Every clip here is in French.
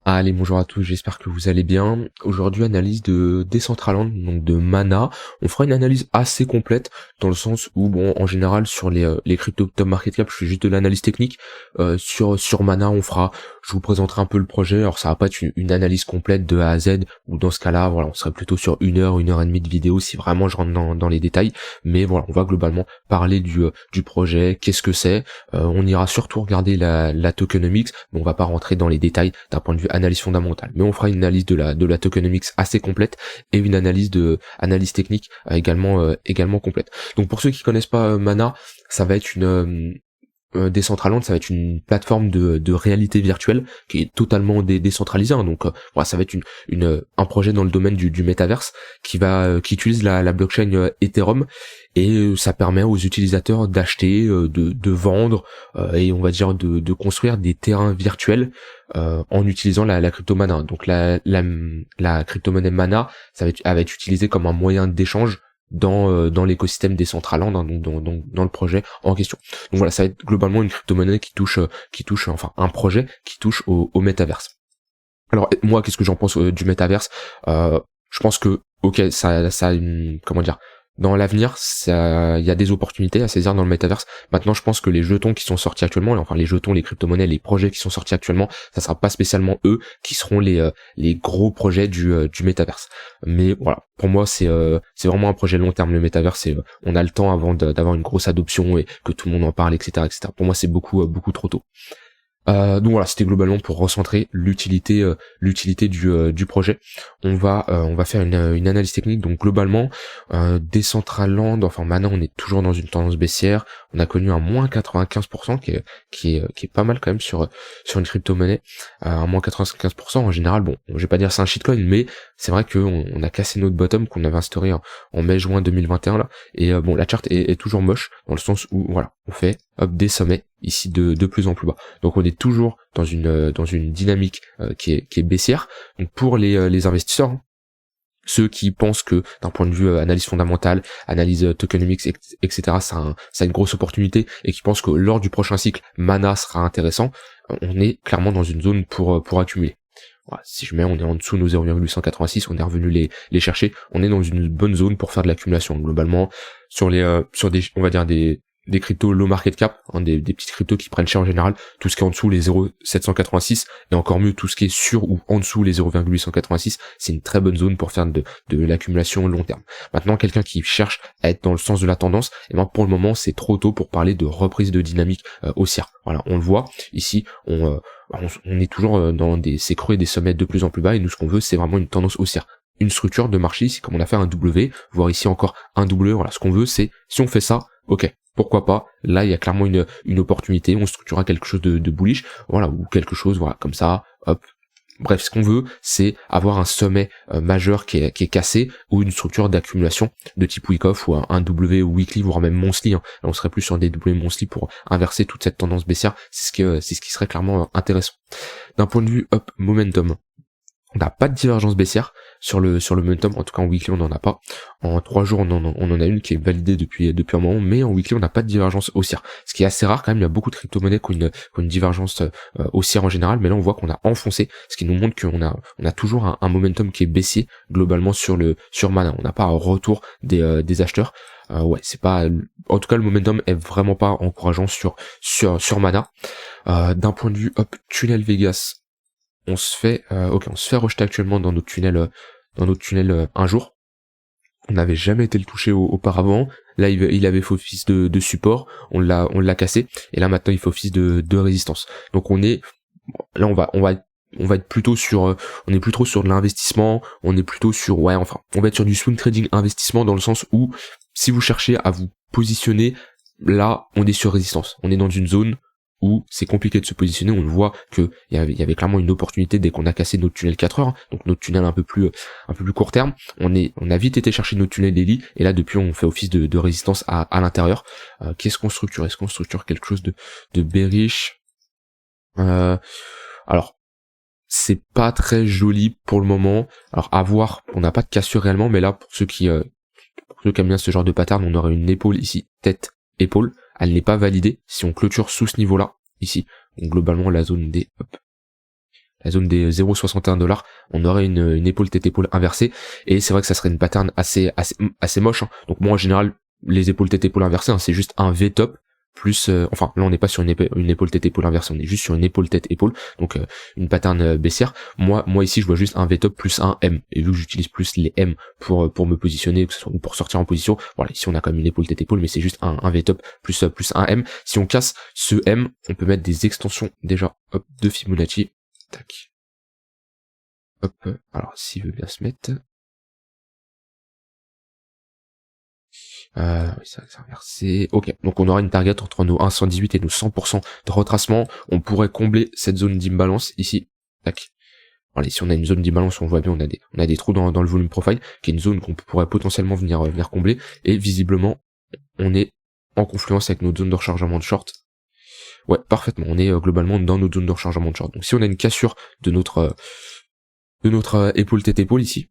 Allez, bonjour à tous, j'espère que vous allez bien. Aujourd'hui, analyse de Decentraland, donc de Mana. On fera une analyse assez complète, dans le sens où, bon, en général, sur les crypto top market cap, je fais juste de l'analyse technique. Sur Mana, je vous présenterai un peu le projet. Alors, ça va pas être une analyse complète de A à Z, ou dans ce cas-là, voilà, on serait plutôt sur 1 heure et demie de vidéo, si vraiment je rentre dans les détails. Mais voilà, on va globalement parler du projet, qu'est-ce que c'est. On ira surtout regarder la tokenomics, mais on va pas rentrer dans les détails d'un point de vue analyse fondamentale. Mais on fera une analyse de la tokenomics assez complète et une analyse technique également complète. Donc pour ceux qui connaissent pas Mana, ça va être Decentraland, ça va être une plateforme de réalité virtuelle qui est totalement décentralisée, hein. Donc voilà, ça va être un projet dans le domaine du métaverse qui utilise la blockchain Ethereum, et ça permet aux utilisateurs d'acheter, de vendre, et on va dire de construire des terrains virtuels en utilisant la crypto Mana. Donc la crypto-monnaie Mana, elle va être utilisée comme un moyen d'échange dans l'écosystème Decentraland, hein, donc dans le projet en question. Donc voilà, ça va être globalement une crypto-monnaie enfin un projet qui touche au métaverse. Alors moi, qu'est-ce que j'en pense du métaverse? Je pense que ok, ça a comment dire, dans l'avenir, il y a des opportunités à saisir dans le métaverse. Maintenant, je pense que les jetons qui sont sortis actuellement, enfin les jetons, les crypto-monnaies, les projets qui sont sortis actuellement, ça sera pas spécialement eux qui seront les gros projets du métaverse. Mais voilà, pour moi, c'est vraiment un projet long terme, le métaverse. On a le temps avant d'avoir une grosse adoption et que tout le monde en parle, etc., etc. Pour moi, c'est beaucoup trop tôt. Donc voilà, c'était globalement pour recentrer l'utilité du projet. On va faire une analyse technique. Donc globalement, Decentraland, enfin maintenant on est toujours dans une tendance baissière. On a connu un moins 95% qui est pas mal quand même sur une crypto-monnaie. Un moins 95% en général, bon, je vais pas dire c'est un shitcoin, mais c'est vrai qu'on a cassé notre bottom qu'on avait instauré en mai-juin 2021 là. Et bon, la charte est toujours moche dans le sens où voilà, on fait des sommets ici de plus en plus bas. Donc on est toujours dans une dynamique qui est baissière. Donc pour les investisseurs, hein, ceux qui pensent que d'un point de vue analyse fondamentale, analyse tokenomics, etc., ça a une grosse opportunité, et qui pensent que lors du prochain cycle, Mana sera intéressant, on est clairement dans une zone pour accumuler. Voilà, si je mets, on est en dessous de nos 0,886, on est revenu les chercher, on est dans une bonne zone pour faire de l'accumulation. Globalement, sur des, on va dire des cryptos low market cap, hein, des petites cryptos qui prennent cher en général, tout ce qui est en dessous les 0,786, et encore mieux tout ce qui est sur ou en dessous les 0,886, c'est une très bonne zone pour faire de l'accumulation long terme. Maintenant, quelqu'un qui cherche à être dans le sens de la tendance, et ben pour le moment c'est trop tôt pour parler de reprise de dynamique haussière. Voilà, on le voit ici, on est toujours dans ces creux et des sommets de plus en plus bas, et nous ce qu'on veut c'est vraiment une tendance haussière, une structure de marché ici, comme on a fait un W, voire ici encore un W. Voilà, ce qu'on veut c'est, si on fait ça, ok, pourquoi pas, là il y a clairement une opportunité, on structurera quelque chose de bullish, voilà, ou quelque chose, voilà, comme ça, hop. Bref, ce qu'on veut, c'est avoir un sommet majeur qui est cassé, ou une structure d'accumulation de type week-off, ou un W weekly, voire même monthly, hein. Là, on serait plus sur des W monthly pour inverser toute cette tendance baissière, c'est ce qui serait clairement intéressant. D'un point de vue momentum, on n'a pas de divergence baissière sur le momentum, en tout cas en weekly on n'en a pas. En 3 jours on en a une qui est validée depuis un moment, mais en weekly on n'a pas de divergence haussière. Ce qui est assez rare quand même, il y a beaucoup de crypto-monnaies qui ont une divergence haussière en général, mais là on voit qu'on a enfoncé, ce qui nous montre qu'on a toujours un momentum qui est baissier globalement sur Mana. On n'a pas un retour des acheteurs. Ouais, c'est pas, en tout cas le momentum est vraiment pas encourageant sur Mana. D'un point de vue tunnel Vegas, on se fait rejeter actuellement dans notre tunnel un jour. On n'avait jamais été le toucher auparavant. Là il avait fait office de support, on l'a cassé, et là maintenant il fait office de résistance. Donc on va être plutôt sur, on est plus trop sur de l'investissement, on est plutôt sur, ouais, enfin on va être sur du swing trading investissement, dans le sens où si vous cherchez à vous positionner, là on est sur résistance, on est dans une zone où c'est compliqué de se positionner. On le voit que il y avait clairement une opportunité dès qu'on a cassé notre tunnel 4 heures, hein, donc notre tunnel un peu plus court terme. On a vite été chercher notre tunnel daily, et là depuis on fait office de résistance à l'intérieur. Qu'est-ce qu'on structure? Est-ce qu'on structure quelque chose de bearish? Alors c'est pas très joli pour le moment. Alors à voir, on n'a pas de cassure réellement, mais là pour ceux qui aiment bien ce genre de pattern, on aurait une épaule ici, tête, épaule. Elle n'est pas validée si on clôture sous ce niveau-là, ici. Donc globalement la zone des la zone des 0,61$, on aurait une épaule tête épaule inversée, et c'est vrai que ça serait une pattern assez moche, hein. Donc moi en général les épaules tête épaule inversées, hein, c'est juste un V top plus enfin là on n'est pas sur une épaule tête épaule inversée, on est juste sur une épaule tête épaule, donc une pattern baissière. Moi ici je vois juste un V top plus un M, et vu que j'utilise plus les M pour me positionner, que ce soit pour sortir en position, voilà, ici on a quand même une épaule tête épaule, mais c'est juste un V top plus un M. Si on casse ce M, on peut mettre des extensions déjà, hop, de Fibonacci, tac, hop, alors s'il veut bien se mettre, oui, c'est inversé. Ok, donc on aura une target entre nos 1,118 et nos 100% de retracement. On pourrait combler cette zone d'imbalance ici. Tac. Voilà, ici on a une zone d'imbalance, on voit bien, on a des trous dans le volume profile, qui est une zone qu'on pourrait potentiellement venir combler. Et visiblement, on est en confluence avec notre zone de rechargement de short. Ouais, parfaitement. On est globalement dans notre zone de rechargement de short. Donc si on a une cassure de notre épaule tête épaule ici,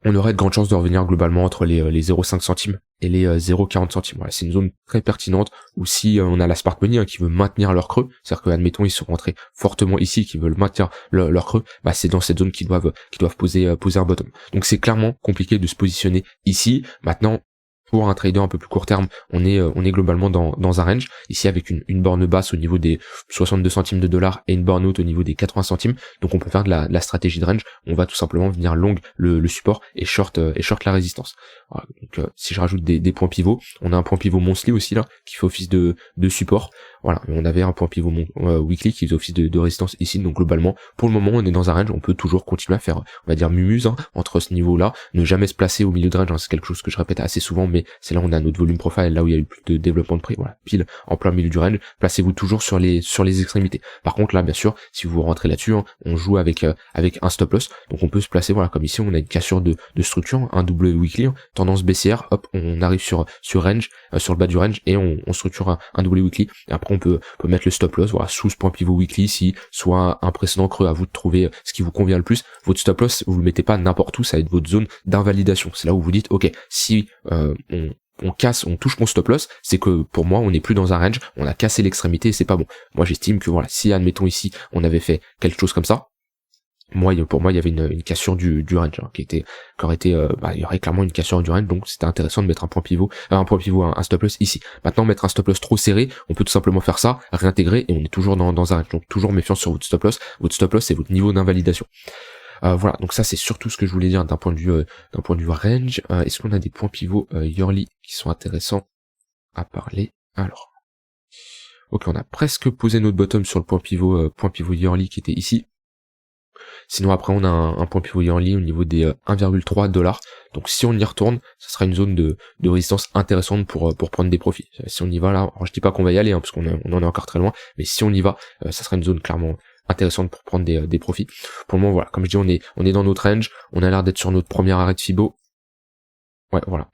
on aurait de grandes chances de revenir globalement entre les 0,5 centimes et les 0,40 centimes. Voilà, c'est une zone très pertinente où si on a la Smart Money, hein, qui veut maintenir leur creux, c'est-à-dire que admettons ils sont rentrés fortement ici, qui veulent maintenir leur creux, bah c'est dans cette zone qu'ils doivent poser un bottom. Donc c'est clairement compliqué de se positionner ici. Maintenant, pour un trader un peu plus court terme, on est globalement dans un range, ici avec une borne basse au niveau des 62 centimes de dollars et une borne haute au niveau des 80 centimes, donc on peut faire de la stratégie de range, on va tout simplement venir long le support et short la résistance. Voilà, donc si je rajoute des points pivots, on a un point pivot monthly aussi là, qui fait office de support, voilà, on avait un point pivot weekly qui fait office de résistance ici, donc globalement, pour le moment on est dans un range, on peut toujours continuer à faire, on va dire mumuse, hein, entre ce niveau-là, ne jamais se placer au milieu de range, hein, c'est quelque chose que je répète assez souvent, mais c'est là où on a notre volume profile, là où il y a eu plus de développement de prix, voilà, pile en plein milieu du range, placez-vous toujours sur les extrémités. Par contre là, bien sûr, si vous rentrez là-dessus, hein, on joue avec un stop loss, donc on peut se placer, voilà, comme ici on a une cassure de structure, un W weekly, hein, tendance baissière, hop, on arrive sur range, sur le bas du range, et on structure un W weekly, et après on peut mettre le stop loss, voilà, sous ce point pivot weekly ici, soit un précédent creux, à vous de trouver ce qui vous convient le plus. Votre stop loss, vous le mettez pas n'importe où, ça va être votre zone d'invalidation. C'est là où vous dites, ok, si on touche mon stop loss, c'est que pour moi on n'est plus dans un range, on a cassé l'extrémité et c'est pas bon. Moi j'estime que voilà, si admettons ici on avait fait quelque chose comme ça, pour moi il y avait une cassure du range, hein, il y aurait clairement une cassure du range, donc c'était intéressant de mettre un point pivot, un stop loss ici. Maintenant mettre un stop loss trop serré, on peut tout simplement faire ça, réintégrer et on est toujours dans un range. Donc toujours méfiance sur votre stop loss. Votre stop loss c'est votre niveau d'invalidation. Voilà, donc ça c'est surtout ce que je voulais dire d'un point de vue range. Est-ce qu'on a des points pivots yearly qui sont intéressants à parler? Alors, ok, on a presque posé notre bottom sur le point pivot yearly qui était ici. Sinon après on a un point pivot yearly au niveau des 1,3$. Donc si on y retourne, ça sera une zone de résistance intéressante pour prendre des profits. Si on y va là, alors je dis pas qu'on va y aller, hein, parce qu'on en est encore très loin, mais si on y va, ça sera une zone clairement intéressante pour prendre des profits. Pour le moment, voilà, comme je dis, on est dans notre range, on a l'air d'être sur notre premier arrêt de Fibo. Ouais, voilà,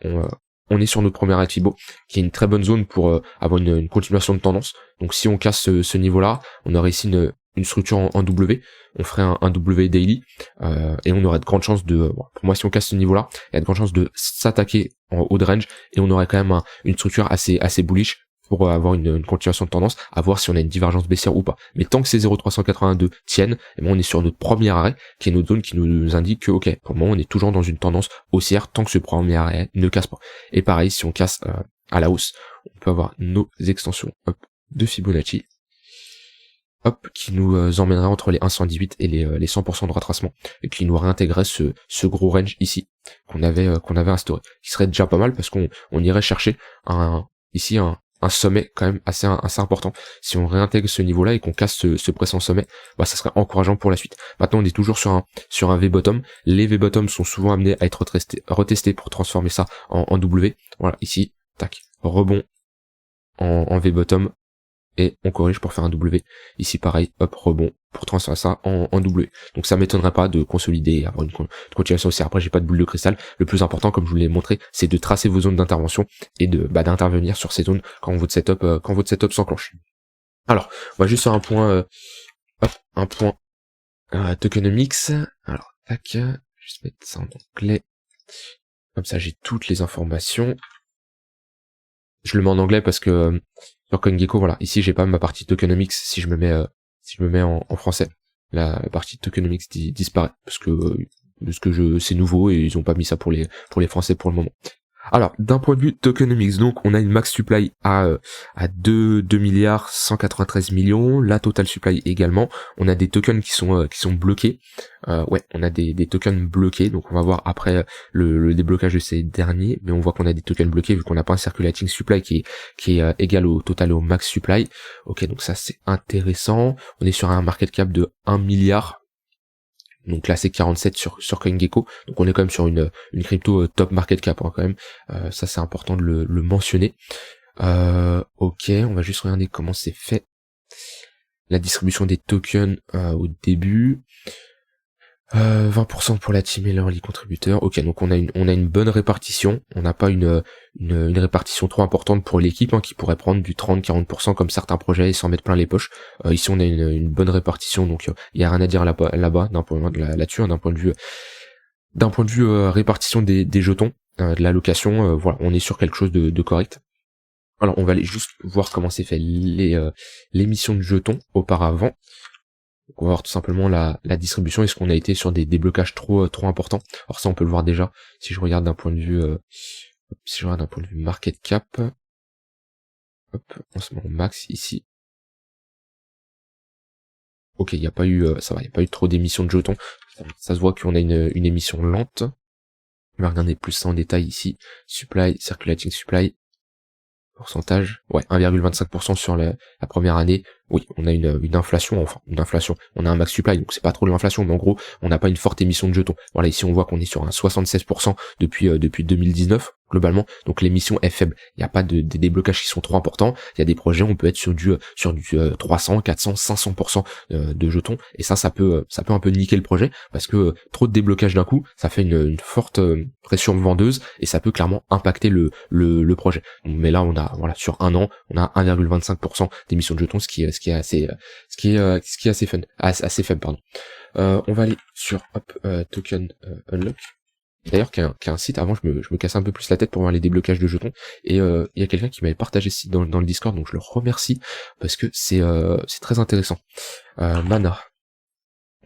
on est sur notre premier arrêt de Fibo, qui est une très bonne zone pour avoir une continuation de tendance. Donc si on casse ce niveau-là, on aurait ici une structure en W, on ferait un W daily, et on aurait de grandes chances pour moi si on casse ce niveau-là, il y a de grandes chances de s'attaquer en haut de range, et on aurait quand même une structure assez bullish pour avoir une continuation de tendance, à voir si on a une divergence baissière ou pas. Mais tant que ces 0,382 tiennent, et ben on est sur notre premier arrêt, qui est notre zone qui nous indique que, ok, pour le moment on est toujours dans une tendance haussière tant que ce premier arrêt ne casse pas. Et pareil, si on casse à la hausse, on peut avoir nos extensions de Fibonacci, qui nous emmènerait entre les 1,118 et les 100% de retracement, et qui nous réintégrerait ce gros range ici qu'on avait instauré, qui serait déjà pas mal parce qu'on irait chercher un sommet quand même assez important. Si on réintègre ce niveau-là et qu'on casse ce précédent sommet, bah ça serait encourageant pour la suite. Maintenant on est toujours sur un V-bottom. Les V-bottom sont souvent amenés à être retestés pour transformer ça en W. Voilà, ici, tac, rebond en V-bottom, et on corrige pour faire un W. Ici pareil, hop, rebond pour transformer ça en W. Donc ça m'étonnerait pas de consolider et avoir une continuation aussi. Après j'ai pas de boule de cristal. Le plus important, comme je vous l'ai montré, c'est de tracer vos zones d'intervention et d'intervenir sur ces zones quand votre setup s'enclenche. Alors, on va juste faire un point tokenomics. Alors, tac, je vais juste mettre ça en anglais. Comme ça j'ai toutes les informations. Je le mets en anglais parce que sur CoinGecko, voilà, ici j'ai pas ma partie tokenomics si je me mets en français. la partie tokenomics disparaît parce que c'est nouveau et ils ont pas mis ça pour les Français pour le moment. Alors, d'un point de vue tokenomics, donc, on a une max supply à 2 milliards 193 millions, la total supply également. On a des tokens qui sont bloqués. On a des tokens bloqués, donc on va voir après le déblocage de ces derniers, mais on voit qu'on a des tokens bloqués vu qu'on n'a pas un circulating supply qui est égal au total et au max supply. Ok, donc ça c'est intéressant. On est sur un market cap de 1 milliard. Donc là c'est 47 sur CoinGecko, donc on est quand même sur une crypto top market cap hein, quand même, ça c'est important de le mentionner. Ok, on va juste regarder comment c'est fait la distribution des tokens au début. 20% pour la team et l'early contributeur. Ok, donc on a une bonne répartition. On n'a pas une répartition trop importante pour l'équipe qui pourrait prendre du 30-40% comme certains projets et s'en mettre plein les poches. Ici on a une bonne répartition, donc il y a rien à dire là-bas d'un point là-dessus, d'un point de vue répartition des jetons, de l'allocation. Voilà, on est sur quelque chose de correct. Alors on va aller juste voir comment c'est fait l'émission de jetons auparavant. Donc on va voir tout simplement la distribution. Est-ce qu'on a été sur des déblocages trop importants? Alors ça on peut le voir déjà si je regarde d'un point de vue market cap. Hop, on se met en max ici. Ok, il n'y a pas eu ça va, il n'y a pas eu trop d'émissions de jetons. Ça se voit qu'on a une émission lente. On va regarder plus ça en détail ici. Supply, circulating supply. Pourcentage, ouais, 1,25% sur la première année. Oui, on a une inflation, on a un max supply, donc c'est pas trop l'inflation, mais en gros, on n'a pas une forte émission de jetons. Voilà, ici on voit qu'on est sur un 76% depuis 2019, globalement, donc l'émission est faible. Il n'y a pas des déblocages qui sont trop importants. Il y a des projets, on peut être sur du 300, 400, 500% de jetons, et ça peut un peu niquer le projet, parce que trop de déblocages d'un coup, ça fait une forte pression vendeuse, et ça peut clairement impacter le projet. Mais là, on a, voilà, sur un an, on a 1,25% d'émission de jetons, ce qui est assez fun, assez faible, pardon. On va aller sur token unlock. D'ailleurs, qui est un site, avant je me cassais un peu plus la tête pour voir les déblocages de jetons, et il y a quelqu'un qui m'avait partagé ce site dans le Discord, donc je le remercie, parce que c'est très intéressant. Mana.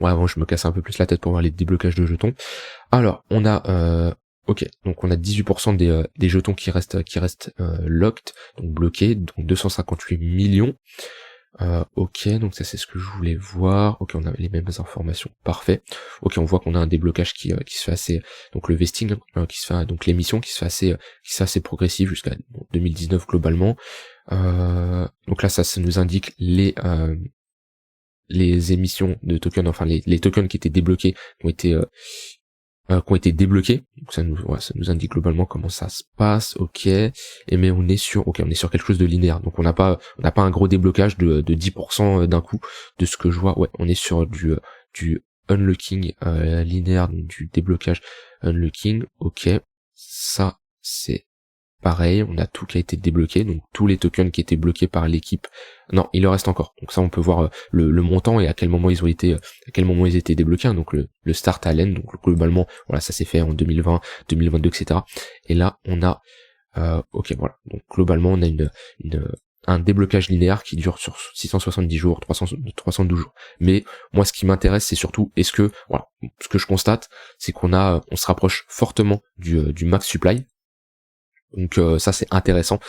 Ouais, avant je me cassais un peu plus la tête pour voir les déblocages de jetons. Alors, on a ok, donc on a 18% des jetons qui restent locked, donc bloqués, donc 258 millions. Ok, donc ça c'est ce que je voulais voir. Ok, on a les mêmes informations, parfait. Ok, on voit qu'on a un déblocage qui se fait assez, donc le vesting qui se fait, donc l'émission qui se fait assez progressive jusqu'à 2019 globalement. Donc là ça nous indique les émissions de tokens, enfin les tokens qui étaient débloqués qui ont été débloqués. Donc ça nous indique globalement comment ça se passe. Ok. Mais on est sur quelque chose de linéaire. Donc on n'a pas un gros déblocage de 10% d'un coup de ce que je vois. Ouais, on est sur du unlocking linéaire, donc du déblocage unlocking. Ok. Ça c'est pareil, on a tout qui a été débloqué, donc tous les tokens qui étaient bloqués par l'équipe. Non, il en reste encore. Donc ça, on peut voir le montant et à quel moment ils étaient débloqués. Donc le start à l'end, donc globalement, voilà, ça s'est fait en 2020, 2022, etc. Et là, on a, ok, voilà. Donc globalement, on a un déblocage linéaire qui dure sur 670 jours, 312 jours. Mais moi, ce qui m'intéresse, c'est surtout, ce que je constate, c'est qu'on se rapproche fortement du max supply. Donc ça c'est intéressant.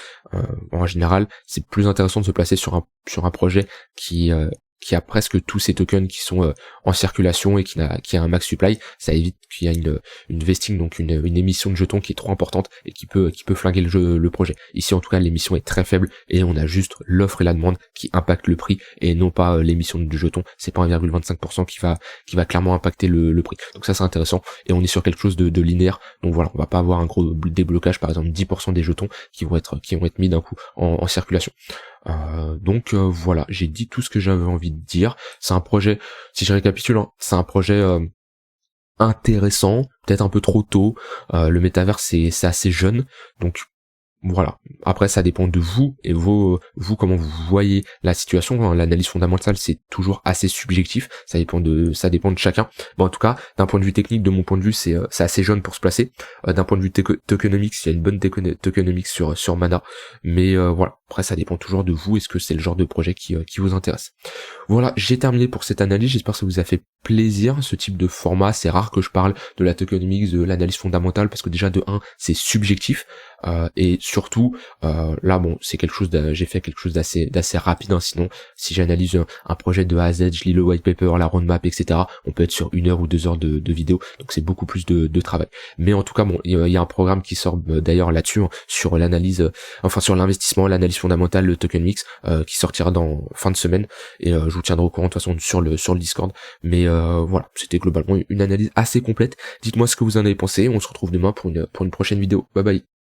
En général, c'est plus intéressant de se placer sur un projet qui a presque tous ces tokens qui sont en circulation et qui a un max supply. Ça évite qu'il y a une vesting, donc une émission de jetons qui est trop importante et qui peut flinguer le projet. Ici en tout cas l'émission est très faible et on a juste l'offre et la demande qui impactent le prix et non pas l'émission du jeton. C'est pas 1,25% qui va clairement impacter le prix. Donc ça c'est intéressant et on est sur quelque chose de linéaire. Donc voilà, on va pas avoir un gros déblocage, par exemple 10% des jetons qui vont être mis d'un coup en circulation. Donc voilà, j'ai dit tout ce que j'avais envie de dire. C'est un projet, si je récapitule, c'est un projet intéressant, peut-être un peu trop tôt. Le métavers c'est assez jeune, donc voilà. Après ça dépend de vous et vous comment vous voyez la situation. L'analyse fondamentale c'est toujours assez subjectif, ça dépend de chacun. Bon, en tout cas, d'un point de vue technique, de mon point de vue, c'est assez jeune pour se placer. D'un point de vue tokenomics, il y a une bonne tokenomics sur Mana, mais voilà, Après, ça dépend toujours de vous, est-ce que c'est le genre de projet qui vous intéresse. Voilà, j'ai terminé pour cette analyse, j'espère que ça vous a fait plaisir, ce type de format. C'est rare que je parle de la tokenomics, de l'analyse fondamentale, parce que déjà de 1, c'est subjectif, et surtout, là bon, c'est quelque chose j'ai fait quelque chose d'assez rapide, hein, sinon, si j'analyse un projet de A à Z, je lis le white paper, la roadmap, etc., on peut être sur 1 heure ou 2 heures de vidéo, donc c'est beaucoup plus de travail. Mais en tout cas, bon, il y a un programme qui sort d'ailleurs là-dessus, hein, sur l'analyse, sur l'investissement, l'analyse fondamentale, le tokenomics, qui sortira dans fin de semaine, et je vous tiendrai au courant de toute façon sur le Discord. Mais voilà, c'était globalement une analyse assez complète. Dites-moi ce que vous en avez pensé, on se retrouve demain pour une prochaine vidéo. Bye bye.